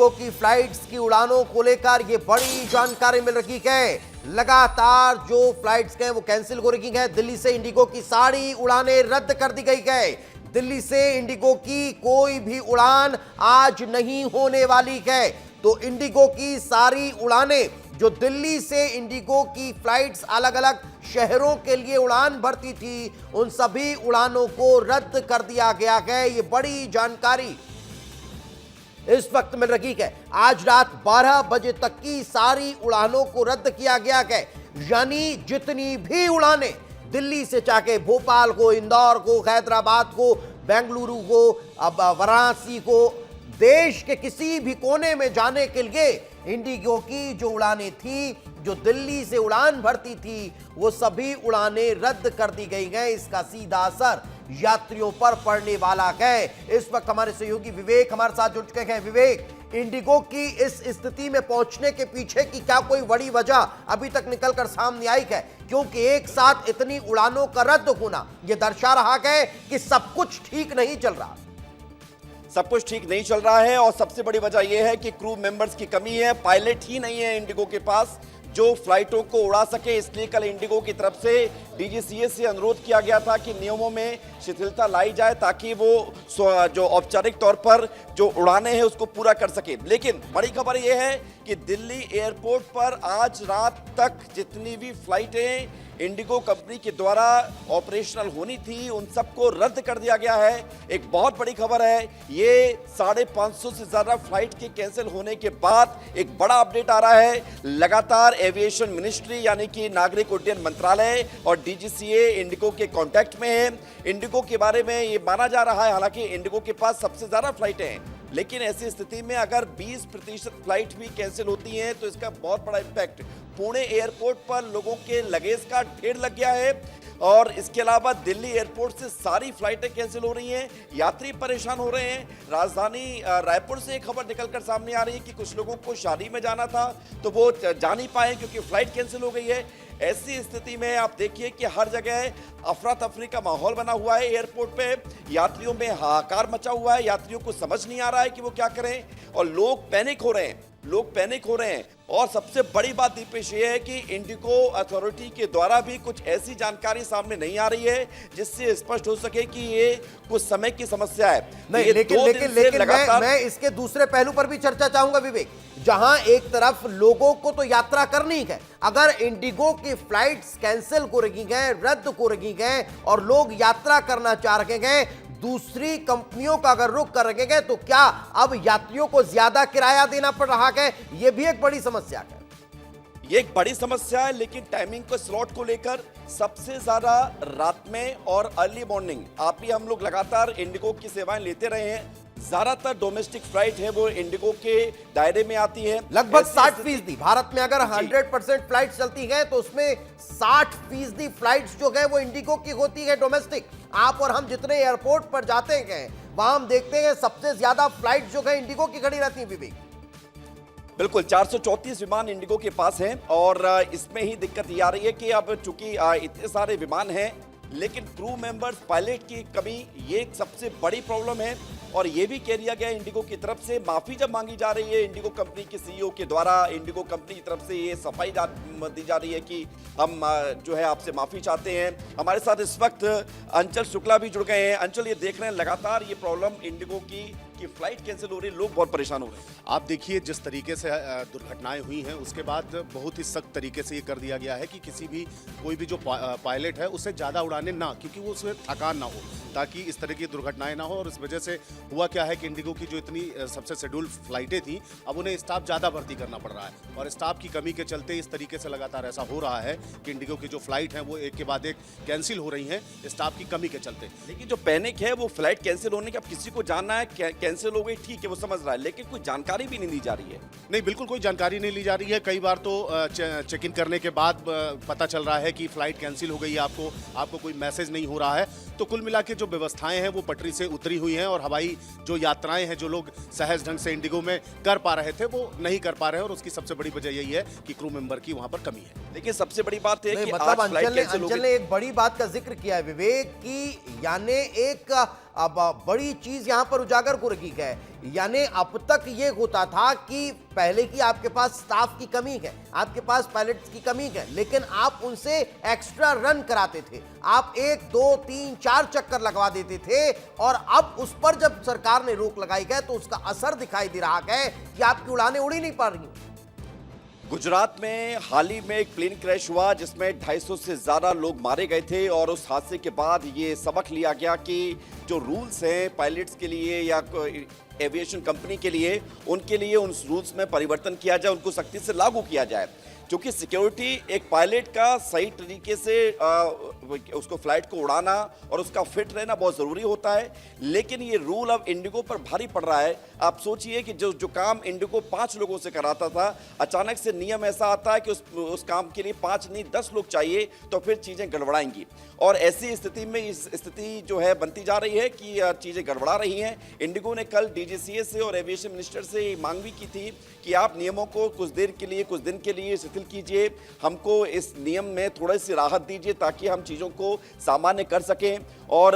Indigo की flights की उड़ानों को लेकर ये बड़ी जानकारी मिल रही है। लगातार जो फ्लाइट्स हैं वो कैंसिल हो रही हैं। दिल्ली से इंडिगो की सारी उड़ानें रद्द कर दी गई है। दिल्ली से इंडिगो की कोई भी उड़ान आज नहीं होने वाली है। तो इंडिगो की सारी उड़ानें जो दिल्ली से इंडिगो की फ्लाइट्स अलग अलग शहरों के लिए उड़ान भरती थी, उन सभी उड़ानों को रद्द कर दिया गया है। ये बड़ी जानकारी इस वक्त मिल रही है। आज रात 12 बजे तक की सारी उड़ानों को रद्द किया गया है। यानी जितनी भी उड़ानें दिल्ली से चाहे भोपाल को, इंदौर को, हैदराबाद को, बेंगलुरु को, अब वाराणसी को, देश के किसी भी कोने में जाने के लिए इंडिगो की जो उड़ानें थी, जो दिल्ली से उड़ान भरती थी, वो सभी उड़ानें रद्द कर दी गई हैं। इसका सीधा असर यात्रियों पर पड़ने वाला है। इस वक्त हमारे सहयोगी विवेक हमारे साथ जुड़ चुके हैं। विवेक, इंडिगो की इस स्थिति में पहुंचने के पीछे की क्या कोई बड़ी वजह अभी तक निकलकर सामने आई है? क्योंकि एक साथ इतनी उड़ानों का रद्द होना यह दर्शा रहा है कि सब कुछ ठीक नहीं चल रहा। सब कुछ ठीक नहीं चल रहा है और सबसे बड़ी वजह यह है कि क्रू मेंबर्स की कमी है। पायलट ही नहीं है इंडिगो के पास जो फ्लाइटों को उड़ा सके। इसलिए कल इंडिगो की तरफ से डीजीसीए से अनुरोध किया गया था कि नियमों में शिथिलता लाई जाए ताकि वो जो औपचारिक तौर पर जो उड़ानें हैं उसको पूरा कर सके। लेकिन बड़ी खबर यह है कि दिल्ली एयरपोर्ट पर आज रात तक जितनी भी फ्लाइटें इंडिगो कंपनी के द्वारा ऑपरेशनल होनी थी, उन सबको रद्द कर दिया गया है। एक बहुत बड़ी खबर है, ये 550 से ज्यादा फ्लाइट के कैंसिल होने के बाद एक बड़ा अपडेट आ रहा है। लगातार एविएशन मिनिस्ट्री यानी कि नागरिक उड्डयन मंत्रालय और डीजीसीए इंडिगो के कांटेक्ट में है। इंडिगो के बारे में ये माना जा रहा है, हालांकि इंडिगो के पास सबसे ज्यादा फ्लाइटें हैं, लेकिन ऐसी स्थिति में अगर 20% फ्लाइट भी कैंसिल होती हैं तो इसका बहुत बड़ा इंपैक्ट पुणे एयरपोर्ट पर लोगों के लगेज का ढेर लग गया है। और इसके अलावा दिल्ली एयरपोर्ट से सारी फ्लाइटें कैंसिल हो रही हैं, यात्री परेशान हो रहे हैं। राजधानी रायपुर से एक खबर निकलकर सामने आ रही है कि कुछ लोगों को शादी में जाना था तो वो जा नहीं पाए क्योंकि फ्लाइट कैंसिल हो गई है। ऐसी स्थिति में आप देखिए कि हर जगह अफरा तफरी का माहौल बना हुआ है। एयरपोर्ट पे यात्रियों में हाहाकार मचा हुआ है, यात्रियों को समझ नहीं आ रहा है कि वो क्या करें और लोग पैनिक हो रहे हैं। और सबसे बड़ी बात दीपेश ये है कि इंडिगो अथॉरिटी के द्वारा भी कुछ ऐसी जानकारी सामने नहीं आ रही है जिससे स्पष्ट हो सके कि ये कुछ समय की समस्या है। नहीं, लेकिन मैं इसके दूसरे पहलू पर भी चर्चा चाहूंगा विवेक। जहां एक तरफ लोगों को तो यात्रा करनी है, अगर इंडिगो की फ्लाइट्स कैंसिल हो रही हैं, रद्द हो रही हैं और लोग यात्रा करना चाह रहे हैं, दूसरी कंपनियों का अगर रुख कर रहे हैं, तो क्या अब यात्रियों को ज्यादा किराया देना पड़ रहा है? यह भी एक बड़ी समस्या है। ये एक बड़ी समस्या है, लेकिन टाइमिंग को स्लॉट को लेकर सबसे ज्यादा रात में और अर्ली मॉर्निंग आप ही हम लोग लगातार इंडिगो की सेवाएं लेते रहे हैं। ज्यादातर डोमेस्टिक फ्लाइट है वो इंडिगो के दायरे में आती है। लगभग 60%। भारत में अगर 100% फ्लाइट चलती है तो उसमें 60% फ्लाइट्स जो है वो इंडिगो की होती है डोमेस्टिक। आप और हम जितने एयरपोर्ट पर जाते हैं वहां हम देखते हैं सबसे ज्यादा फ्लाइट जो है इंडिगो की खड़ी रहती है विवेक। बिल्कुल 434 विमान इंडिगो के पास हैं और इसमें ही दिक्कत ये आ रही है कि अब चूंकि इतने सारे विमान हैं लेकिन क्रू मेंबर्स, पायलट की कमी, ये एक सबसे बड़ी प्रॉब्लम है। और ये भी कह दिया गया इंडिगो की तरफ से, माफी जब मांगी जा रही है इंडिगो कंपनी के सीईओ के द्वारा, इंडिगो कंपनी की तरफ से ये सफाई दी जा रही है कि हम जो है आपसे माफी चाहते हैं। हमारे साथ इस वक्त अंचल शुक्ला भी जुड़ गए हैं। अंचल, ये देख रहे हैं लगातार ये प्रॉब्लम इंडिगो की फ्लाइट कैंसिल हो रही है, लोग बहुत परेशान हो रहे हैं। आप देखिए जिस तरीके से दुर्घटनाएं हुई हैं उसके बाद बहुत ही सख्त तरीके से ये कर दिया गया है कि किसी भी कोई भी जो पायलट है उससे ज़्यादा उड़ाने ना, क्योंकि वो उसमें थकान ना हो, ताकि इस तरह की दुर्घटनाएं ना हो। और इस वजह से हुआ क्या है कि इंडिगो की जो इतनी सबसे शेड्यूल फ्लाइटें थी, अब उन्हें स्टाफ ज़्यादा भर्ती करना पड़ रहा है और स्टाफ की कमी के चलते इस तरीके से लगातार ऐसा हो रहा है कि इंडिगो की जो फ्लाइट हैं वो एक के बाद एक कैंसिल हो रही हैं स्टाफ की कमी के चलते। लेकिन जो पैनिक है वो फ्लाइट कैंसिल होने की, अब किसी को जानना है कैंसिल हो गई, ठीक है वो समझ रहा है, लेकिन कोई जानकारी भी नहीं दी जा रही है। नहीं, बिल्कुल कोई जानकारी नहीं ली जा रही है। कई बार तो चेक इन करने के बाद पता चल रहा है कि फ्लाइट कैंसिल हो गई है, आपको कोई मैसेज नहीं हो रहा है। तो कुल मिला के जो व्यवस्थाएं हैं वो पटरी से उतरी हुई हैं और हवाई जो यात्राएं हैं जो लोग सहज ढंग से इंडिगो में कर पा रहे थे वो नहीं कर पा रहे हैं और उसकी सबसे बड़ी वजह यही है कि क्रू मेंबर की वहां पर कमी है। लेकिन सबसे बड़ी बात है कि मतलब अंचल ने एक बड़ी बात का जिक्र किया है विवेक की, यानी एक अब बड़ी चीज यहां पर उजागर को रखी है। यानी अब तक ये होता था कि पहले की आपके पास स्टाफ की कमी है, आपके पास पायलट्स की कमी है, लेकिन आप उनसे एक्स्ट्रा रन कराते थे, आप 1 2 3 4 चक्कर लगवा देते थे। और अब उस पर जब सरकार ने रोक लगाई है तो उसका असर दिखाई दे रहा है कि आपकी उड़ानें उड़ी नहीं पा रही। गुजरात में हाल ही में एक प्लेन क्रैश हुआ जिसमें 250 से ज़्यादा लोग मारे गए थे और उस हादसे के बाद ये सबक लिया गया कि जो रूल्स हैं पायलट्स के लिए या एविएशन कंपनी के लिए, उनके लिए उन रूल्स में परिवर्तन किया जाए, उनको सख्ती से लागू किया जाए। क्योंकि सिक्योरिटी एक पायलट का सही तरीके से उसको फ्लाइट को उड़ाना और उसका फिट रहना बहुत ज़रूरी होता है। लेकिन ये रूल अब इंडिगो पर भारी पड़ रहा है। आप सोचिए कि जो काम इंडिगो 5 लोगों से कराता था, अचानक से नियम ऐसा आता है कि उस काम के लिए 5 नहीं 10 लोग चाहिए, तो फिर चीज़ें गड़बड़ाएंगी। और ऐसी स्थिति में इस स्थिति जो है बनती जा रही है कि चीज़ें गड़बड़ा रही हैं। इंडिगो ने कल डीजीसीए से और एविएशन मिनिस्टर से मांग भी की थी कि आप नियमों को कुछ देर के लिए, कुछ दिन के लिए शिथिल कीजिए, हमको इस नियम में थोड़ी सी राहत दीजिए ताकि हम चीज़ों को सामान्य कर सकें। और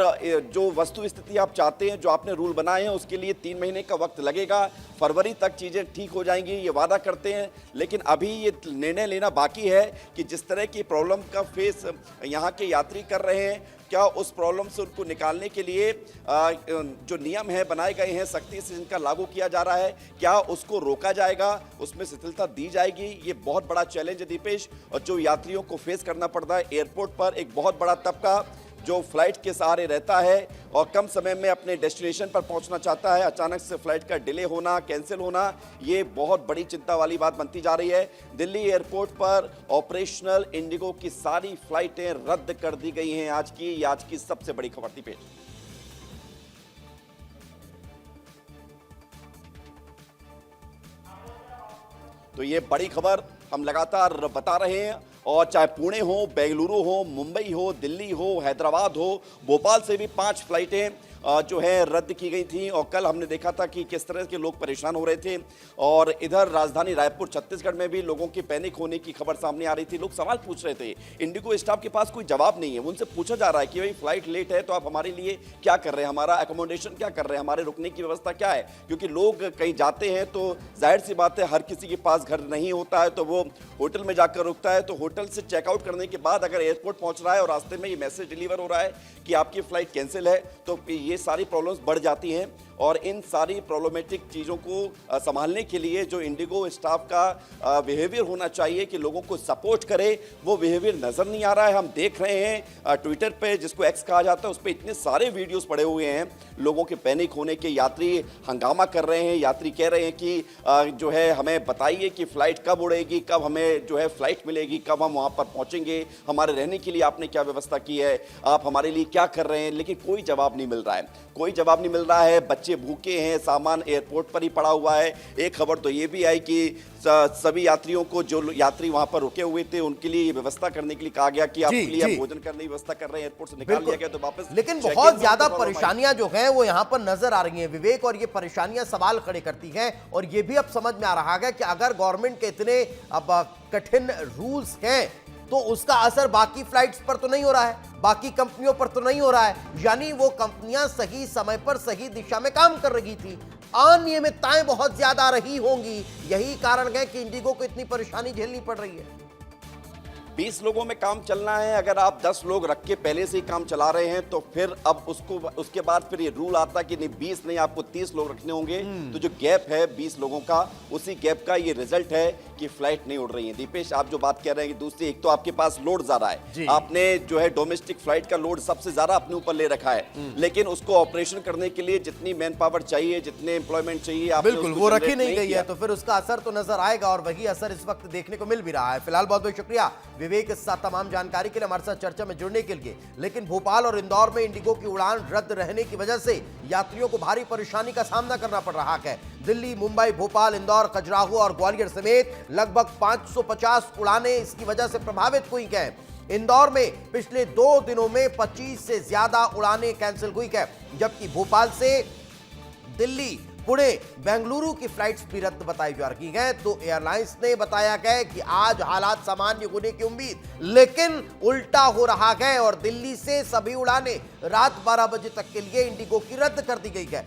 जो वस्तु स्थिति आप चाहते हैं, जो आपने रूल बनाए हैं, उसके लिए 3 महीने का वक्त लगेगा, फरवरी तक चीज़ें ठीक हो जाएंगी, ये वादा करते हैं। लेकिन अभी ये निर्णय लेना बाकी है कि जिस तरह की प्रॉब्लम का फेस यहाँ के यात्री कर रहे हैं, क्या उस प्रॉब्लम से उनको निकालने के लिए जो नियम है बनाए गए हैं, सख्ती से इनका लागू किया जा रहा है, क्या उसको रोका जाएगा, उसमें शिथिलता दी जाएगी? ये बहुत बड़ा चैलेंज है दीपेश, और जो यात्रियों को फेस करना पड़ता है एयरपोर्ट पर। एक बहुत बड़ा तबका जो फ्लाइट के सहारे रहता है और कम समय में अपने डेस्टिनेशन पर पहुंचना चाहता है, अचानक से फ्लाइट का डिले होना, कैंसिल होना, ये बहुत बड़ी चिंता वाली बात बनती जा रही है। दिल्ली एयरपोर्ट पर ऑपरेशनल इंडिगो की सारी फ्लाइटें रद्द कर दी गई हैं। आज की सबसे बड़ी खबर थी पेश। तो ये बड़ी खबर हम लगातार बता रहे हैं, और चाहे पुणे हो, बेंगलुरु हो, मुंबई हो, दिल्ली हो, हैदराबाद हो, भोपाल से भी 5 फ्लाइटें जो है रद्द की गई थी। और कल हमने देखा था कि किस तरह के लोग परेशान हो रहे थे। और इधर राजधानी रायपुर छत्तीसगढ़ में भी लोगों की पैनिक होने की खबर सामने आ रही थी। लोग सवाल पूछ रहे थे, इंडिगो स्टाफ के पास कोई जवाब नहीं है। उनसे पूछा जा रहा है कि भाई फ्लाइट लेट है तो आप हमारे लिए क्या कर रहे हैं, हमारा एकोमोडेशन क्या कर रहे हैं, हमारे रुकने की व्यवस्था क्या है? क्योंकि लोग कहीं जाते हैं तो जाहिर सी बात है हर किसी के पास घर नहीं होता है, तो वो होटल में जाकर रुकता है। तो होटल से चेकआउट करने के बाद अगर एयरपोर्ट पहुंच रहा है और रास्ते में ये मैसेज डिलीवर हो रहा है कि आपकी फ्लाइट कैंसिल है, तो ये सारी प्रॉब्लम्स बढ़ जाती हैं। और इन सारी प्रॉब्लमेटिक चीज़ों को संभालने के लिए जो इंडिगो स्टाफ का बिहेवियर होना चाहिए कि लोगों को सपोर्ट करे, वो बिहेवियर नज़र नहीं आ रहा है। हम देख रहे हैं ट्विटर पे, जिसको एक्स कहा जाता है, उस पर इतने सारे वीडियोस पड़े हुए हैं लोगों के पैनिक होने के। यात्री हंगामा कर रहे हैं, यात्री कह रहे हैं कि जो है हमें बताइए कि फ़्लाइट कब उड़ेगी, कब हमें जो है फ़्लाइट मिलेगी, कब हम वहाँ पर पहुँचेंगे, हमारे रहने के लिए आपने क्या व्यवस्था की है, आप हमारे लिए क्या कर रहे हैं? लेकिन कोई जवाब नहीं मिल रहा है, कोई जवाब नहीं मिल रहा है। बच्चे भूखे हैं, सामान एयरपोर्ट पर ही पड़ा हुआ है। एक खबर तो ये भी आई कि सभी यात्रियों को, जो यात्री वहां पर रुके हुए थे, उनके लिए व्यवस्था करने के लिए कहा गया कि आपके लिए आप भोजन करने की व्यवस्था कर रहे हैं। एयरपोर्ट से निकाल दिया गया तो वापस। लेकिन बहुत ज्यादा परेशानियां जो हैं वो यहां पर नजर आ रही हैं विवेक, और ये परेशानियां सवाल खड़े करती हैं। और ये भी अब समझ में आ रहा है कि अगर गवर्नमेंट के इतने अब कठिन रूल्स हैं तो उसका असर बाकी फ्लाइट्स पर तो नहीं हो रहा है, बाकी कंपनियों पर तो नहीं हो रहा है। यानी वो कंपनियां सही समय पर सही दिशा में काम कर रही थी, अनियमितताएं बहुत ज्यादा रही होंगी। यही कारण है कि इंडिगो को इतनी परेशानी झेलनी पड़ रही है। 20 लोगों में काम चलना है, अगर आप 10 लोग रख के पहले से ही काम चला रहे हैं तो फिर अब उसके बाद फिर ये रूल आता है कि नहीं 20 नहीं, आपको 30 लोग रखने होंगे। तो जो गैप है 20 लोगों का, उसी गैप का ये रिजल्ट है कि फ्लाइट नहीं उड़ रही है। दीपेश, आप जो बात कह रहे हैं कि दूसरी, एक तो आपके पास लोड ज्यादा है, आपने जो है डोमेस्टिक फ्लाइट का लोड सबसे ज्यादा अपने ऊपर ले रखा है, लेकिन उसको ऑपरेशन करने के लिए जितनी मैन पावर चाहिए, जितने एम्प्लॉयमेंट चाहिए, बिल्कुल वो रखी नहीं गई है, तो फिर उसका असर तो नजर आएगा, और वही असर इस वक्त देखने को मिल भी रहा है। फिलहाल बहुत बहुत शुक्रिया विवेक इस साथ तमाम जानकारी के लिए हमारे साथ चर्चा में जुड़ने के लिए। लेकिन भोपाल और इंदौर में इंडिगो की उड़ान रद्द रहने की वजह से यात्रियों को भारी परेशानी का सामना करना पड़ रहा है। दिल्ली, मुंबई, भोपाल, इंदौर, खजुराहो और ग्वालियर समेत लगभग 550 उड़ानें इसकी वजह से प्रभावित हुई हैं। इंदौर में पिछले 2 दिनों में 25 से ज्यादा उड़ानें कैंसिल हुई है, जबकि भोपाल से दिल्ली पुणे बेंगलुरु की फ्लाइट्स भी रद्द बताई जा रही हैं। तो एयरलाइंस ने बताया गया कि आज हालात सामान्य होने की उम्मीद, लेकिन उल्टा हो रहा है और दिल्ली से सभी उड़ानें रात 12 बजे तक के लिए इंडिगो की रद्द कर दी गई है।